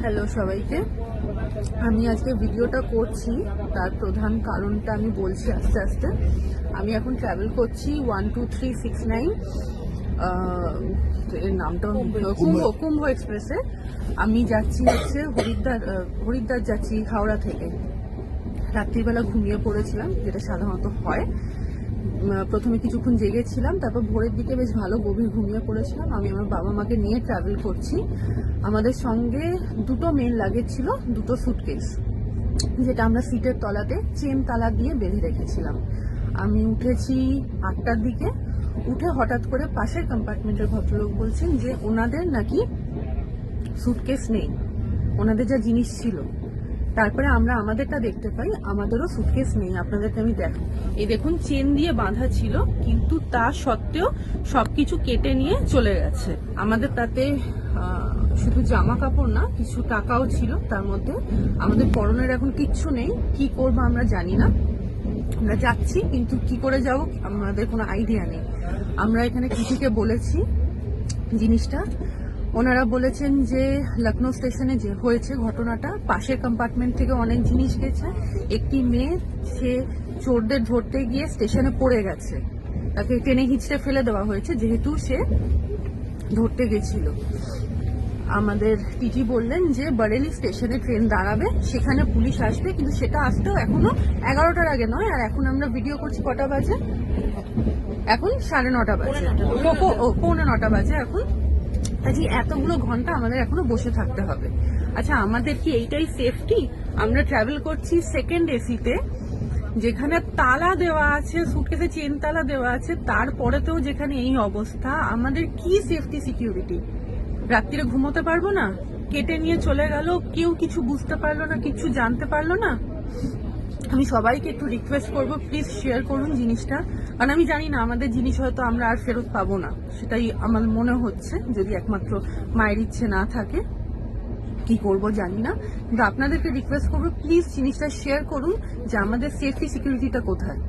Hello সবাইকে, আমি আজকে ভিডিওটা করছি তার প্রধান কারণটা আমি বলছি আস্তে আস্তে। আমি এখন ট্রাভেল করছি 12369 এর নামটা কুম্ভ এক্সপ্রেসে। আমি যাচ্ছি হচ্ছে হরিদ্বার যাচ্ছি হাওড়া থেকে। রাত্রিবেলা ঘুমিয়ে পড়েছিলাম, যেটা সাধারণত হয়। প্রথমে কিছুক্ষণ জেগেছিলাম, তারপর ভোরের দিকে বেশ ভালো গভীর ঘুমিয়ে পড়েছিলাম। আমি আমার বাবা মাকে নিয়ে ট্রাভেল করছি। আমাদের সঙ্গে দুটো মেন লাগেজ ছিল, দুটো সুটকেস, যেটা আমরা সিটের তলাতে চেন তালা দিয়ে বেঁধে রেখেছিলাম। আমি উঠেছি 8টার দিকে। উঠে হঠাৎ করে পাশের কম্পার্টমেন্টের ভদ্রলোক বলছেন যে ওনাদের নাকি সুটকেস নেই, ওনাদের যা জিনিস ছিল। তারপরে আমরা আমাদেরটা দেখতে পাই, আমাদেরও সুটকেস নেই। আপনাদেরকে আমি দেখো, এই দেখুন চেন দিয়ে বাঁধা ছিল, কিন্তু তা সত্ত্বেও সবকিছু কেটে নিয়ে চলে গেছে। আমাদের তাতে শুধু জামা কাপড় না, কিছু টাকাও ছিল তার মধ্যে। আমাদের পরনের এখন কিচ্ছু নেই, কি করবো আমরা জানি না। আমরা যাচ্ছি, কিন্তু কি করে যাব আমাদের কোনো আইডিয়া নেই। আমরা এখানে টিটিকে বলেছি জিনিসটা, ওনারা বলেছেন যে লখনৌ স্টেশনে যে হয়েছে ঘটনাটা, পাশের কম্পার্টমেন্ট থেকে অনেক জিনিস গেছে। একটি মেয়ে, সে চোরদের ধরতে গিয়ে স্টেশনে পড়ে গেছে, তাকে টেনে হিঁচড়ে ফেলে দেওয়া হয়েছে যেহেতু সে ধরতে গেছিল। আমাদের টিটি বললেন যে বরেলি স্টেশনে ট্রেন দাঁড়াবে, সেখানে পুলিশ আসবে, কিন্তু সেটা আসতেও এখনো 11টার আগে নয়। আর এখন আমরা ভিডিও করছি কটা বাজে? এখন 9:30 বাজে, 9:15 বাজে এখন। কাজে এতগুলো ঘন্টা আমাদের এখনো বসে থাকতে হবে। আচ্ছা, আমাদের কি এইটাই সেফটি? আমরা ট্রাভেল করছি সেকেন্ড এসিতে, যেখানে তালা দেওয়া আছে, সুটকেসে চেন তালা দেওয়া আছে, তারপরেতেও যেখানে এই অবস্থা, আমাদের কি সেফটি সিকিউরিটি? রাত্রিরে ঘুমোতে পারবো না? কেটে নিয়ে চলে গেল, কেউ কিছু বুঝতে পারলো না, কিছু জানতে পারলো না। আমি সবাইকে একটু রিকোয়েস্ট করবো, প্লিজ শেয়ার করুন জিনিসটা। কারণ আমি জানি না, আমাদের জিনিস হয়তো আমরা আর ফেরত পাবো না, সেটাই আমার মনে হচ্ছে, যদি একমাত্র মায়ের ইচ্ছে না থাকে। কি করব জানি না, কিন্তু আপনাদেরকে রিকোয়েস্ট করবো, প্লিজ জিনিসটা শেয়ার করুন যে আমাদের সেফটি সিকিউরিটিটা কোথায়।